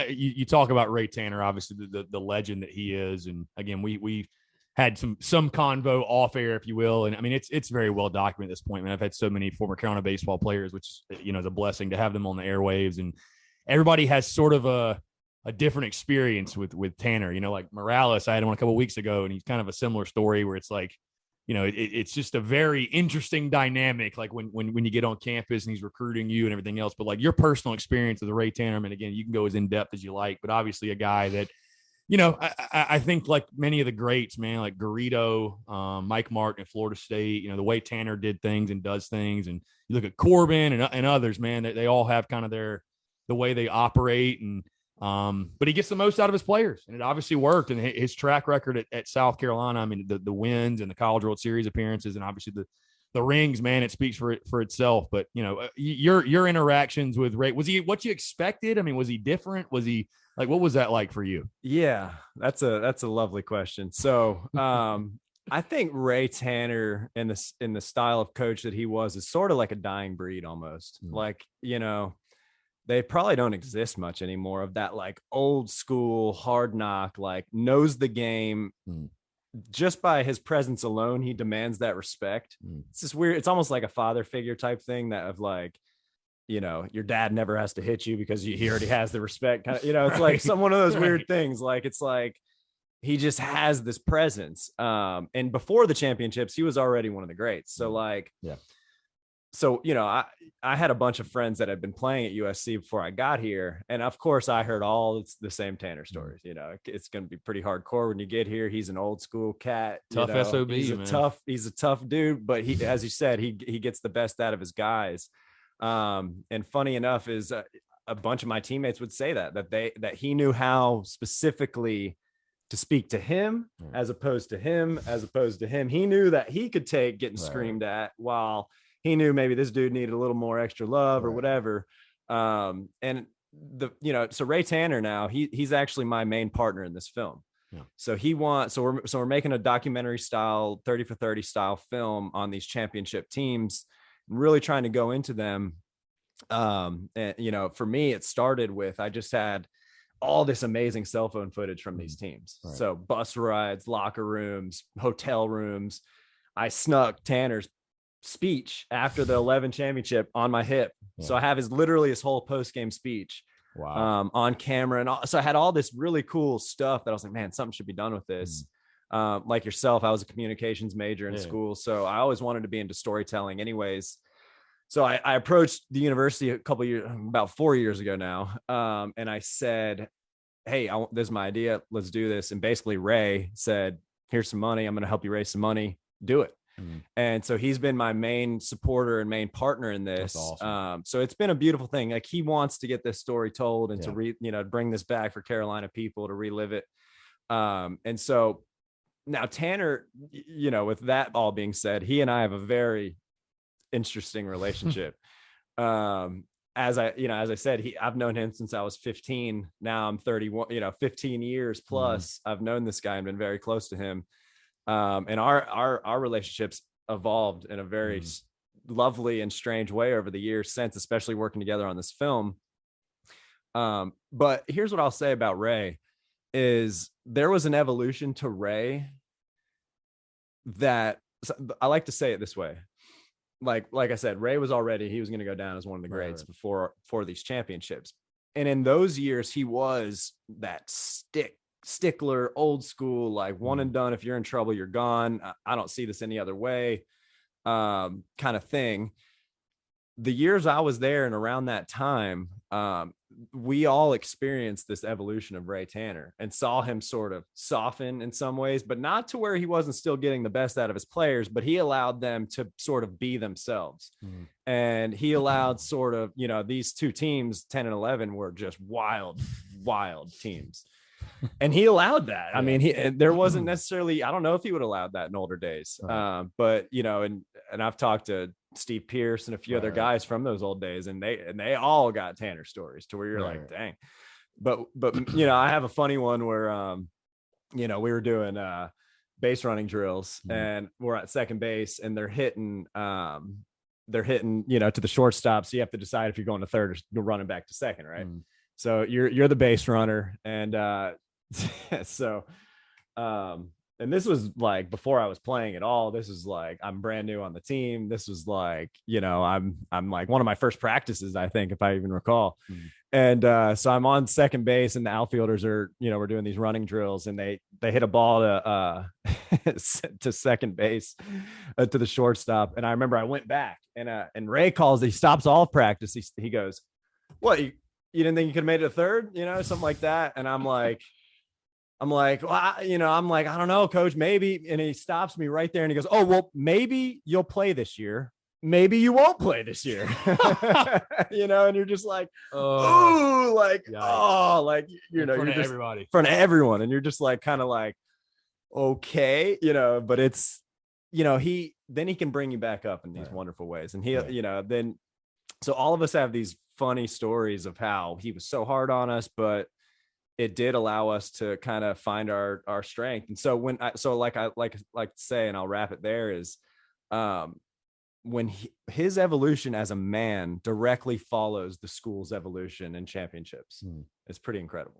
You talk about Ray Tanner, obviously the legend that he is. And again, we had some convo off air, if you will. And I mean, it's very well documented at this point, man. I've had so many former Carolina baseball players, which, is a blessing to have them on the airwaves. And everybody has sort of a different experience with Tanner, like Morales. I had him on a couple of weeks ago, and he's kind of a similar story where it's like, it's just a very interesting dynamic, like when you get on campus and he's recruiting you and everything else. But like your personal experience with the Ray Tanner, and again, you can go as in depth as you like, but obviously a guy that, I think like many of the greats, man, like Garrido, Mike Martin at Florida State, the way Tanner did things and does things. And you look at Corbin and others, man, they all have kind of the way they operate. And, but he gets the most out of his players, and it obviously worked. And his track record at South Carolina, I mean, the wins and the College World Series appearances, and obviously the rings, man, it speaks for itself. But your interactions with Ray, was he what you expected? I mean, was he different? Was he like, what was that like for you? Yeah, that's a lovely question. So, I think Ray Tanner in the style of coach that he was is sort of like a dying breed almost. Like, they probably don't exist much anymore of that like old school hard knock, like knows the game. Just by his presence alone, he demands that respect. It's just weird. It's almost like a father figure type thing that of like, your dad never has to hit you because he already has the respect. Kind of, it's like one of those weird things. Like, it's like, he just has this presence. And before the championships, he was already one of the greats. So like, So, I had a bunch of friends that had been playing at USC before I got here. And of course I heard all the same Tanner stories. It's going to be pretty hardcore when you get here. He's an old school cat, tough SOB, he's a tough dude, but he, as you said, he gets the best out of his guys. And funny enough is a bunch of my teammates would say that he knew how specifically to speak to him as opposed to him. He knew that he could take getting screamed at, while he knew maybe this dude needed a little more extra love or whatever. And so Ray Tanner now, he's actually my main partner in this film. Yeah. So we're making a documentary style 30 for 30 style film on these championship teams, really trying to go into them. And for me, it started with, I just had all this amazing cell phone footage from these teams. Right. So bus rides, locker rooms, hotel rooms. I snuck Tanner's speech after the 11 championship on my hip. Yeah. So I have literally his whole post-game speech on camera. And so I had all this really cool stuff that I was like, man, something should be done with this. Like yourself, I was a communications major in school. So I always wanted to be into storytelling anyways. So I approached the university about 4 years ago now. And I said, hey, this is my idea. Let's do this. And basically Ray said, here's some money. I'm going to help you raise some money. Do it. And so he's been my main supporter and main partner in this. That's awesome. So it's been a beautiful thing. Like, he wants to get this story told and to bring this back for Carolina people to relive it. And so now Tanner, with that all being said, he and I have a very interesting relationship. As I said, I've known him since I was 15. Now I'm 31, 15 years plus. I've known this guy and been very close to him. And our relationships evolved in a very lovely and strange way over the years since, especially working together on this film. But here's what I'll say about Ray is there was an evolution to Ray that I like to say it this way. Like I said, Ray was he was going to go down as one of the greats before these championships. And in those years, he was that stickler, old school, like one and done. If you're in trouble, you're gone. I don't see this any other way, kind of thing. The years I was there and around that time, we all experienced this evolution of Ray Tanner and saw him sort of soften in some ways, but not to where he wasn't still getting the best out of his players, but he allowed them to sort of be themselves. And he allowed sort of, these two teams, 10 and 11, were just wild teams. And he allowed that. I mean, there wasn't necessarily, I don't know if he would have allowed that in older days. But, and I've talked to Steve Pierce and a few other guys from those old days, and they all got Tanner stories to where you're like, dang. But, I have a funny one where, we were doing base running drills and we're at second base and they're hitting, to the shortstop. So you have to decide if you're going to third or running back to second. Right. So you're the base runner. And so and this was like before I was playing at all. This is like I'm brand new on the team. This was like, I'm like one of my first practices, I think, if I even recall. And so I'm on second base, and the outfielders are, we're doing these running drills, and they hit a ball to to second base, to the shortstop. And I remember I went back, and Ray calls. He stops all of practice. He goes, "What? You didn't think you could have made it a third? Something like that." And I'm like, well, I don't know, coach, maybe. And he stops me right there, and he goes, "Oh, well, maybe you'll play this year. Maybe you won't play this year." And you're just like, oh, like, yikes. Oh, like, you're just everybody, in front of everyone. And you're just like, kind of like, okay, but it's, then he can bring you back up in these wonderful ways. And he, then, so all of us have these funny stories of how he was so hard on us, but it did allow us to kind of find our strength. And so like I like to say, and I'll wrap it there, is, when his evolution as a man directly follows the school's evolution in championships. It's pretty incredible.